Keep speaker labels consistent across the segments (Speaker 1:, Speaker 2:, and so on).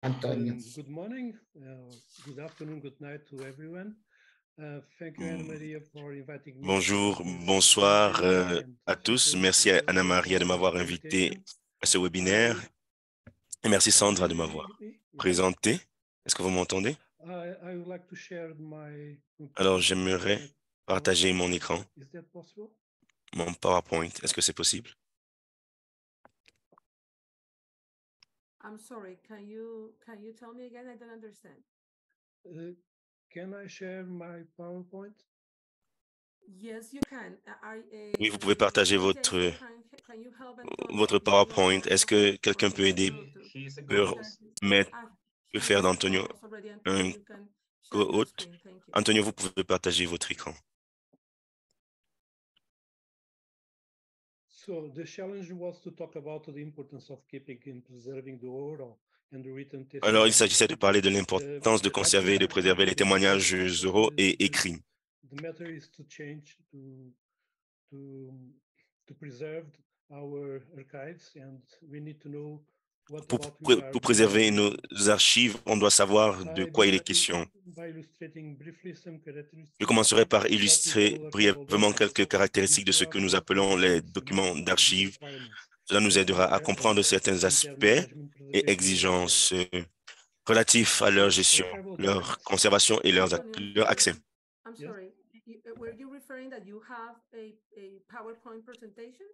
Speaker 1: Antonio.
Speaker 2: Good morning, good afternoon, good night to everyone. Thank you, Anna Maria, for inviting me.
Speaker 3: Bonjour, bonsoir à tous. Merci à Anna Maria de m'avoir invité à ce webinaire. Et merci Sandra de m'avoir présenté. Est-ce que vous m'entendez? Alors, j'aimerais partager mon écran, mon PowerPoint. Est-ce que c'est possible?
Speaker 4: I'm sorry, can you tell me again? I don't understand.
Speaker 2: Can I share my PowerPoint?
Speaker 4: Yes, you can.
Speaker 3: Oui, vous pouvez partager votre PowerPoint. Est-ce que quelqu'un peut aider, peut faire d'Antonio un co-hôte? Antonio, vous pouvez partager votre écran.
Speaker 2: So the challenge was to talk about the importance of keeping and preserving the oral and the written testimony.
Speaker 3: Alors, il s'agissait de parler de l'importance de conserver et de préserver les témoignages oraux et écrits.
Speaker 2: The matter is to change to preserve our archives, and we need to know what about we are
Speaker 3: Pour préserver nos archives, on doit savoir de quoi il est question. Je commencerai par illustrer brièvement quelques caractéristiques de ce que nous appelons les documents d'archives. Cela nous aidera à comprendre certains aspects et exigences relatifs à leur gestion, leur conservation et leur accès.
Speaker 4: I'm sorry, were you referring that you have a PowerPoint presentation?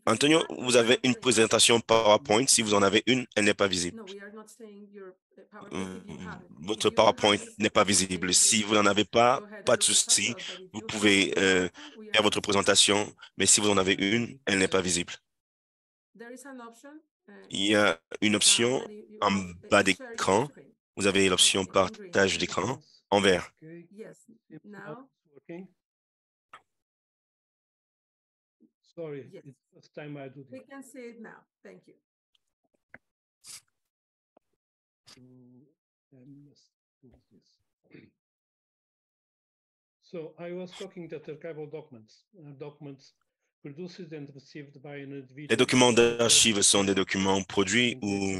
Speaker 3: Antonio, vous avez une présentation PowerPoint. Si vous en avez une, elle n'est pas visible.
Speaker 4: No, we are not saying your PowerPoint if you have it.
Speaker 3: Votre PowerPoint n'est pas visible. Si vous n'en avez pas, pas de souci. Vous pouvez faire votre présentation, mais si vous en avez une, elle n'est pas visible. Il y a une option en bas d'écran. Vous avez l'option partage d'écran en vert.
Speaker 4: Yes, now.
Speaker 2: Sorry,
Speaker 4: Yes.
Speaker 2: it's the first time I do
Speaker 4: We
Speaker 2: this.
Speaker 4: can see it now. Thank you.
Speaker 2: So I was talking that archival documents produced and received by an individual.
Speaker 3: Les documents d'archives sont des documents produits ou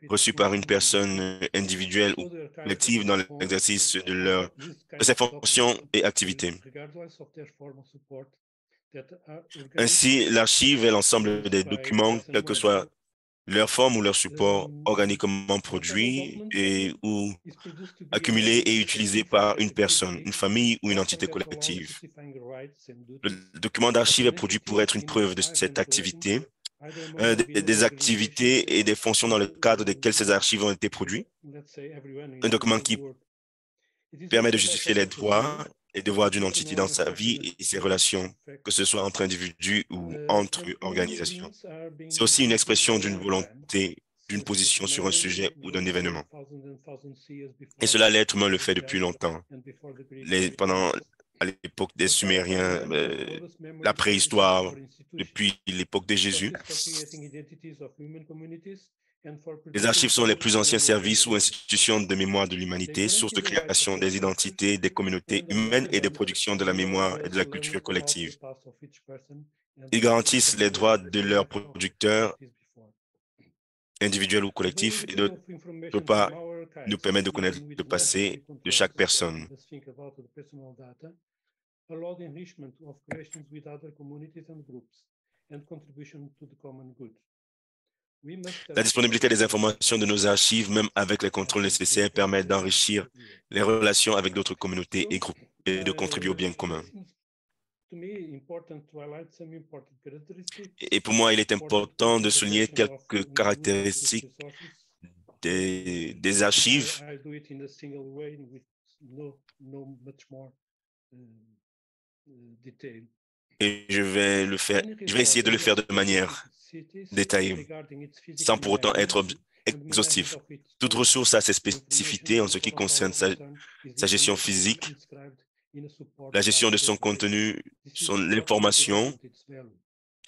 Speaker 3: reçus par une personne individuelle ou collective dans l'exercice de ses fonctions et activités. Ainsi, l'archive est l'ensemble des documents, quel que soit leur forme ou leur support, organiquement produits ou accumulés et utilisés par une personne, une famille ou une entité collective. Le document d'archive est produit pour être une preuve de cette activité, des activités et des fonctions dans le cadre desquelles ces archives ont été produits. Un document qui permet de justifier les droits et devoirs d'une entité dans sa vie et ses relations, que ce soit entre individus ou entre organisations. C'est aussi une expression d'une volonté, d'une position sur un sujet ou d'un événement. Et cela, l'être humain le fait depuis longtemps. À l'époque des Sumériens, la préhistoire, depuis l'époque de Jésus. Les archives sont les plus anciens services ou institutions de mémoire de l'humanité, source de création des identités, des communautés humaines et de production de la mémoire et de la culture collective. Ils garantissent les droits de leurs producteurs, individuels ou collectifs, et d'autre part, nous permettent de connaître le passé de chaque personne. La disponibilité des informations de nos archives, même avec les contrôles nécessaires, permet d'enrichir les relations avec d'autres communautés et groupes et de contribuer au bien commun. Et pour moi, il est important de souligner quelques caractéristiques des archives. Et je vais essayer de le faire de manière détaillée, sans pour autant être exhaustif. Toute ressource a ses spécificités en ce qui concerne sa gestion physique, la gestion de son contenu, l'information,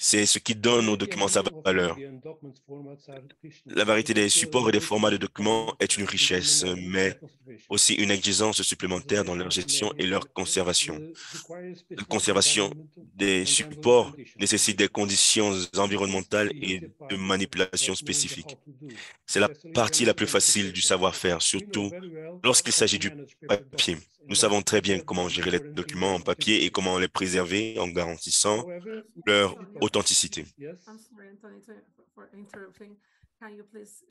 Speaker 3: C'est ce qui donne aux documents sa valeur. La variété des supports et des formats de documents est une richesse, mais aussi une exigence supplémentaire dans leur gestion et leur conservation. La conservation des supports nécessite des conditions environnementales et de manipulation spécifiques. C'est la partie la plus facile du savoir-faire, surtout lorsqu'il s'agit du papier. Nous savons très bien comment gérer les documents en papier et comment les préserver en garantissant leur authenticité.
Speaker 4: I'm sorry, Anthony, for interrupting. Can you please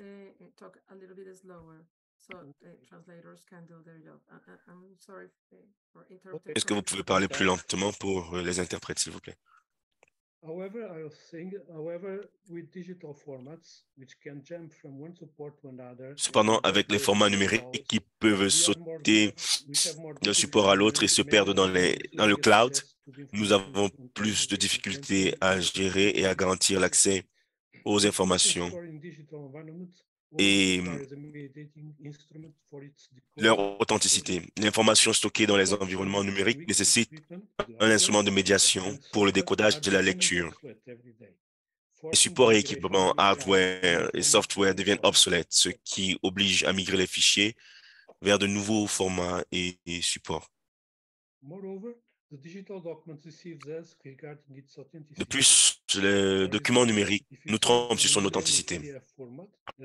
Speaker 4: talk a little bit slower so translators can do their job? I'm sorry for interrupting.
Speaker 3: Est-ce que vous pouvez parler plus lentement pour les interprètes, s'il vous plaît?
Speaker 2: However, I was saying, with digital formats, which can jump from one support to another.
Speaker 3: Cependant, avec les formats numériques qui peuvent sauter d'un support à l'autre et se perdre dans le cloud, nous avons plus de difficultés à gérer et à garantir l'accès aux informations et leur authenticité. L'information stockée dans les environnements numériques nécessite un instrument de médiation pour le décodage de la lecture. Les supports et équipements, hardware et software deviennent obsolètes, ce qui oblige à migrer les fichiers vers de nouveaux formats et supports. De plus, le document numérique nous trompe sur son authenticité.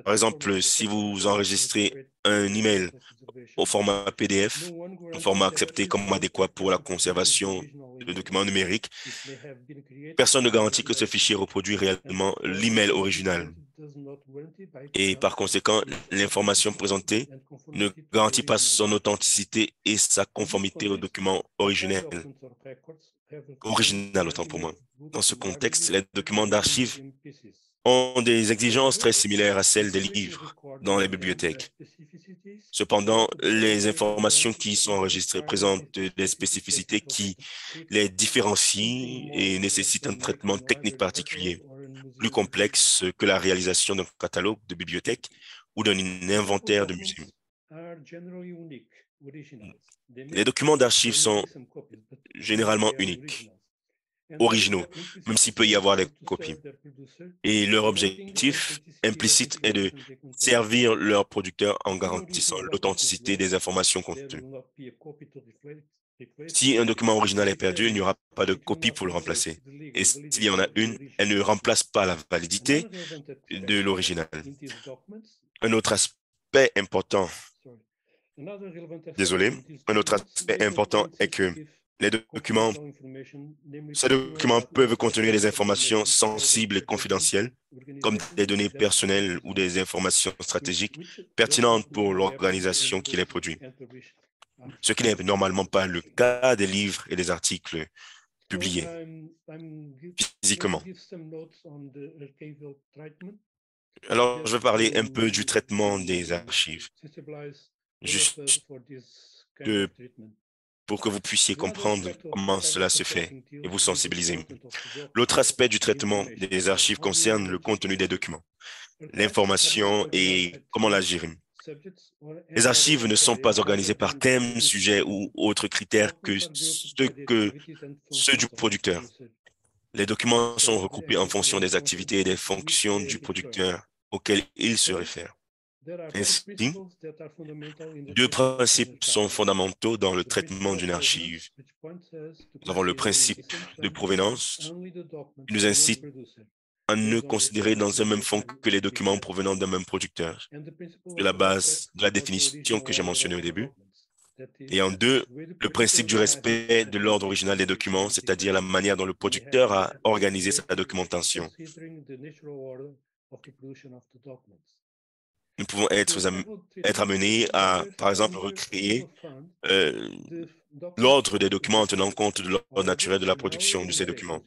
Speaker 3: Par exemple, si vous enregistrez un email au format PDF, un format accepté comme adéquat pour la conservation de documents numériques, personne ne garantit que ce fichier reproduit réellement l'email original. Et par conséquent, l'information présentée ne garantit pas son authenticité et sa conformité au document original, autant pour moi. Dans ce contexte, les documents d'archives ont des exigences très similaires à celles des livres dans les bibliothèques. Cependant, les informations qui y sont enregistrées présentent des spécificités qui les différencient et nécessitent un traitement technique particulier, plus complexe que la réalisation d'un catalogue de bibliothèque ou d'un inventaire de musée. Les documents d'archives sont généralement uniques, originaux, même s'il peut y avoir des copies. Et leur objectif implicite est de servir leur producteur en garantissant l'authenticité des informations contenues. Si un document original est perdu, il n'y aura pas de copie pour le remplacer. Et s'il y en a une, elle ne remplace pas la validité de l'original. Un autre aspect important est que ces documents peuvent contenir des informations sensibles et confidentielles, comme des données personnelles ou des informations stratégiques pertinentes pour l'organisation qui les produit, ce qui n'est normalement pas le cas des livres et des articles publiés physiquement. Alors, je vais parler un peu du traitement des archives, juste pour que vous puissiez comprendre comment cela se fait et vous sensibiliser. L'autre aspect du traitement des archives concerne le contenu des documents, l'information et comment la gérer. Les archives ne sont pas organisées par thème, sujet ou autres critères que ceux du producteur. Les documents sont regroupés en fonction des activités et des fonctions du producteur auxquelles ils se réfèrent. Ainsi, deux principes sont fondamentaux dans le traitement d'une archive. Nous avons le principe de provenance, qui nous incite à ne considérer dans un même fond que les documents provenant d'un même producteur, de la base de la définition que j'ai mentionnée au début. Et en deux, le principe du respect de l'ordre original des documents, c'est-à-dire la manière dont le producteur a organisé sa documentation. Nous pouvons être amenés à, par exemple, recréer l'ordre des documents en tenant compte de l'ordre naturel de la production de ces documents.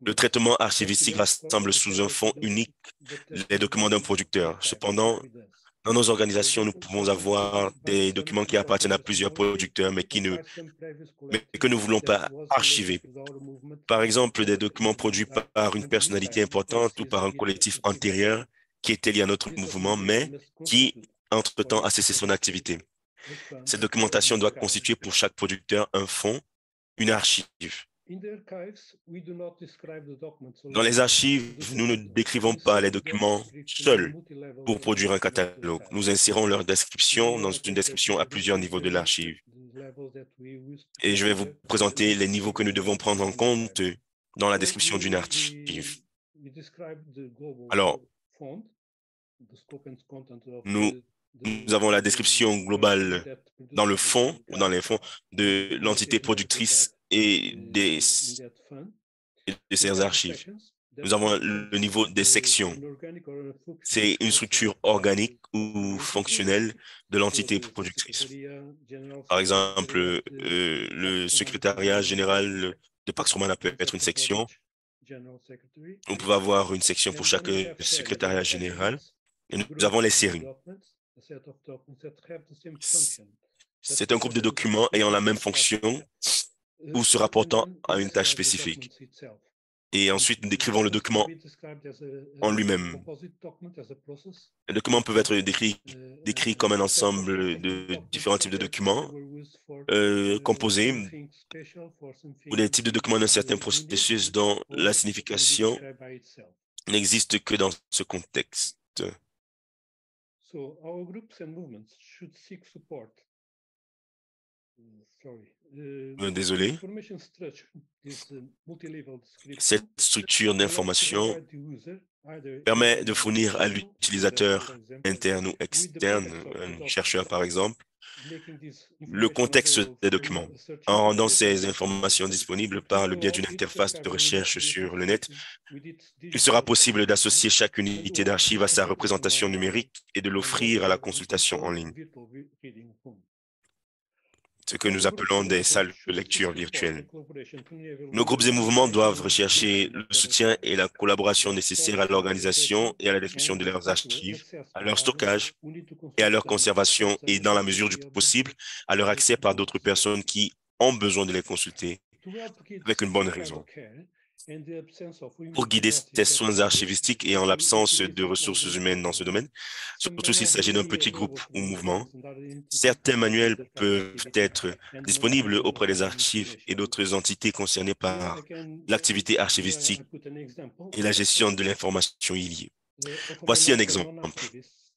Speaker 3: Le traitement archivistique rassemble sous un fond unique les documents d'un producteur. Cependant, dans nos organisations, nous pouvons avoir des documents qui appartiennent à plusieurs producteurs, mais que nous ne voulons pas archiver. Par exemple, des documents produits par une personnalité importante ou par un collectif antérieur qui était lié à notre mouvement, mais qui, entre-temps, a cessé son activité. Cette documentation doit constituer pour chaque producteur un fonds, une archive. Dans les archives, nous ne décrivons pas les documents seuls pour produire un catalogue. Nous insérons leur description dans une description à plusieurs niveaux de l'archive. Et je vais vous présenter les niveaux que nous devons prendre en compte dans la description d'une archive. Alors, nous avons la description globale dans le fond ou dans les fonds de l'entité productrice et de ses archives. Nous avons le niveau des sections. C'est une structure organique ou fonctionnelle de l'entité productrice. Par exemple, le secrétariat général de Pax Romana peut être une section. On peut avoir une section pour chaque secrétariat général. Et nous avons les séries. C'est un groupe de documents ayant la même fonction ou se rapportant à une tâche spécifique. Et ensuite, nous décrivons le document en lui-même. Les documents peuvent être décrits comme un ensemble de différents types de documents composés ou des types de documents d'un certain processus dont la signification n'existe que dans ce contexte. Désolé. Cette structure d'information permet de fournir à l'utilisateur interne ou externe, un chercheur par exemple, le contexte des documents. En rendant ces informations disponibles par le biais d'une interface de recherche sur le net, il sera possible d'associer chaque unité d'archive à sa représentation numérique et de l'offrir à la consultation en ligne, ce que nous appelons des salles de lecture virtuelles. Nos groupes et mouvements doivent rechercher le soutien et la collaboration nécessaires à l'organisation et à la description de leurs archives, à leur stockage et à leur conservation et, dans la mesure du possible, à leur accès par d'autres personnes qui ont besoin de les consulter avec une bonne raison. Pour guider ces soins archivistiques et en l'absence de ressources humaines dans ce domaine, surtout s'il s'agit d'un petit groupe ou mouvement, certains manuels peuvent être disponibles auprès des archives et d'autres entités concernées par l'activité archivistique et la gestion de l'information y liée. Voici un exemple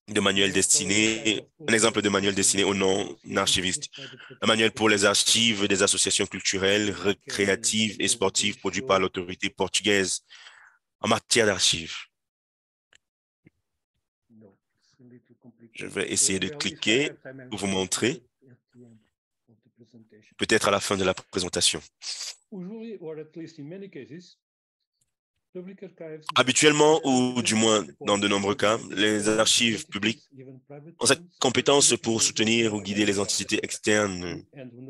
Speaker 3: de manuel destiné, aux non-archivistes. Un manuel pour les archives des associations culturelles, récréatives et sportives produit par l'autorité portugaise en matière d'archives. Je vais essayer de cliquer pour vous montrer, peut-être à la fin de la présentation. Habituellement, ou du moins dans de nombreux cas, les archives publiques ont cette compétence pour soutenir ou guider les entités externes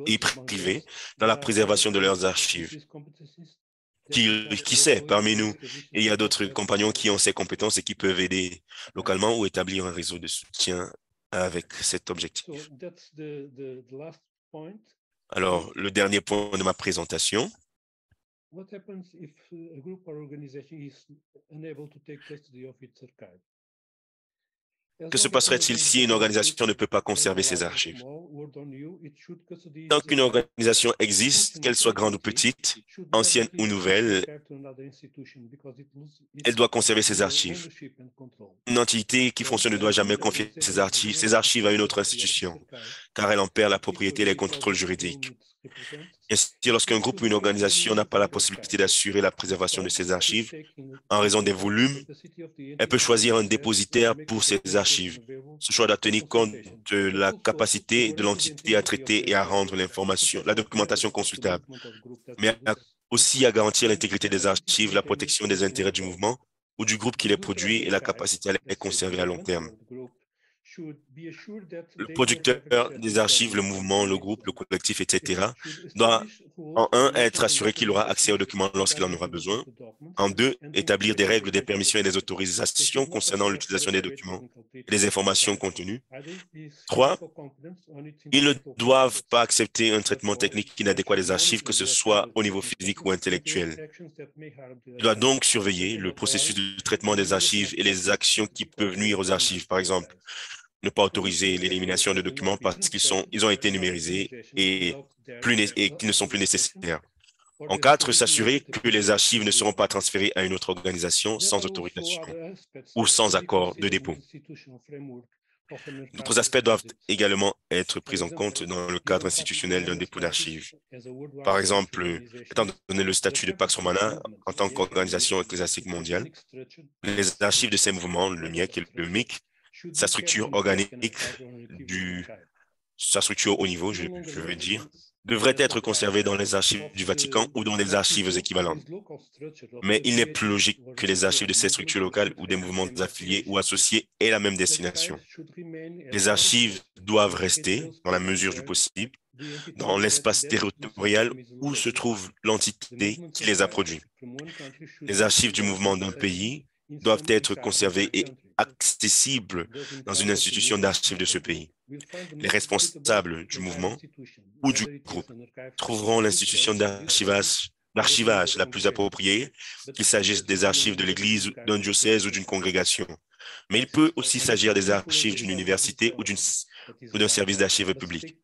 Speaker 3: et privées dans la préservation de leurs archives. Qui sait, parmi nous, il y a d'autres compagnons qui ont ces compétences et qui peuvent aider localement ou établir un réseau de soutien avec cet objectif. Alors, le dernier point de ma présentation. Que se passerait-il si une organisation ne peut pas conserver ses archives? Tant qu'une organisation existe, qu'elle soit grande ou petite, ancienne ou nouvelle, elle doit conserver ses archives. Une entité qui fonctionne ne doit jamais confier ses archives à une autre institution, car elle en perd la propriété et les contrôles juridiques. Ainsi, lorsqu'un groupe ou une organisation n'a pas la possibilité d'assurer la préservation de ses archives, en raison des volumes, elle peut choisir un dépositaire pour ses archives. Ce choix doit tenir compte de la capacité de l'entité à traiter et à rendre la documentation consultable, mais aussi à garantir l'intégrité des archives, la protection des intérêts du mouvement ou du groupe qui les produit et la capacité à les conserver à long terme. Le producteur des archives, le mouvement, le groupe, le collectif, etc., doit, en un, être assuré qu'il aura accès aux documents lorsqu'il en aura besoin. En deux, établir des règles, des permissions et des autorisations concernant l'utilisation des documents et des informations contenues. Trois, ils ne doivent pas accepter un traitement technique inadéquat des archives, que ce soit au niveau physique ou intellectuel. Il doit donc surveiller le processus de traitement des archives et les actions qui peuvent nuire aux archives, par exemple, ne pas autoriser l'élimination de documents parce qu'ils ont été numérisés et qui ne sont plus nécessaires. En quatre, s'assurer que les archives ne seront pas transférées à une autre organisation sans autorisation ou sans accord de dépôt. D'autres aspects doivent également être pris en compte dans le cadre institutionnel d'un dépôt d'archives. Par exemple, étant donné le statut de Pax Romana en tant qu'organisation ecclésiastique mondiale, les archives de ces mouvements, le MIEC et le MIC, sa structure organique, sa structure au niveau, je veux dire, devrait être conservée dans les archives du Vatican ou dans des archives équivalentes. Mais il n'est plus logique que les archives de ces structures locales ou des mouvements affiliés ou associés aient la même destination. Les archives doivent rester, dans la mesure du possible, dans l'espace territorial où se trouve l'entité qui les a produits. Les archives du mouvement d'un pays doivent être conservées et accessibles dans une institution d'archives de ce pays. Les responsables du mouvement ou du groupe trouveront l'institution d'archivage la plus appropriée, qu'il s'agisse des archives de l'Église, d'un diocèse ou d'une congrégation. Mais il peut aussi s'agir des archives d'une université ou d'un service d'archives public.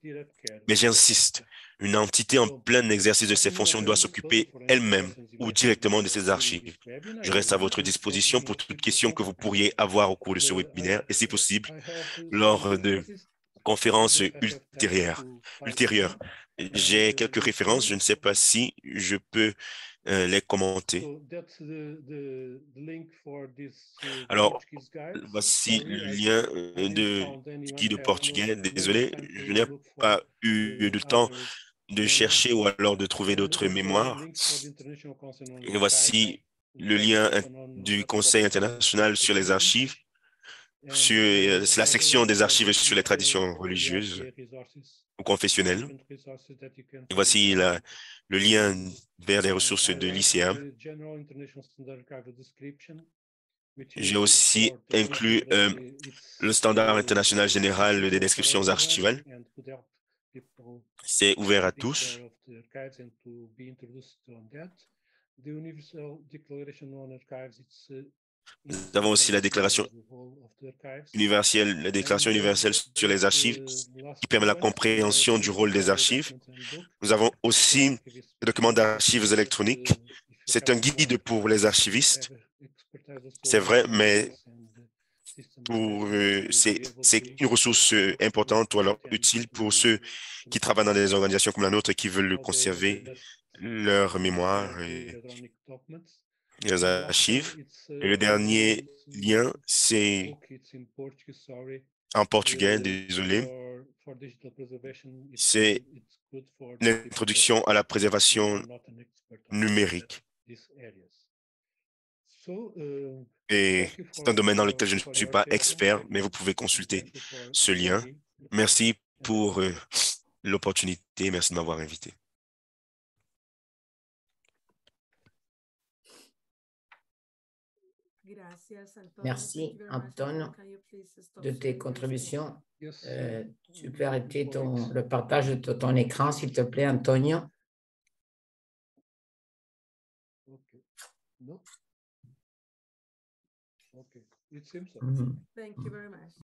Speaker 3: Mais j'insiste, une entité en plein exercice de ses fonctions doit s'occuper elle-même ou directement de ses archives. Je reste à votre disposition pour toute question que vous pourriez avoir au cours de ce webinaire et si possible, lors de conférences ultérieures. J'ai quelques références, je ne sais pas si je peux les commenter. Alors, voici le lien du guide portugais. Désolé, je n'ai pas eu de temps de chercher ou alors de trouver d'autres mémoires. Et voici le lien du Conseil international sur les archives. C'est la section des archives sur les traditions religieuses ou confessionnelles. Et voici le lien vers les ressources de l'ICA. J'ai aussi inclus le standard international général des descriptions archivales. C'est ouvert à tous. Nous avons aussi la déclaration universelle sur les archives qui permet la compréhension du rôle des archives. Nous avons aussi le document d'archives électroniques. C'est un guide pour les archivistes. C'est vrai, mais c'est une ressource importante ou alors utile pour ceux qui travaillent dans des organisations comme la nôtre et qui veulent conserver leur mémoire et les archives. Et le dernier lien, c'est en portugais, désolé. C'est l'introduction à la préservation numérique. Et c'est un domaine dans lequel je ne suis pas expert, mais vous pouvez consulter ce lien. Merci pour l'opportunité. Merci de m'avoir invité.
Speaker 1: Merci, Antonio, de tes contributions. Tu peux arrêter le partage de ton écran, s'il te plaît, Antonio.
Speaker 2: Okay. It seems so.
Speaker 1: Mhm.
Speaker 4: Thank you very much.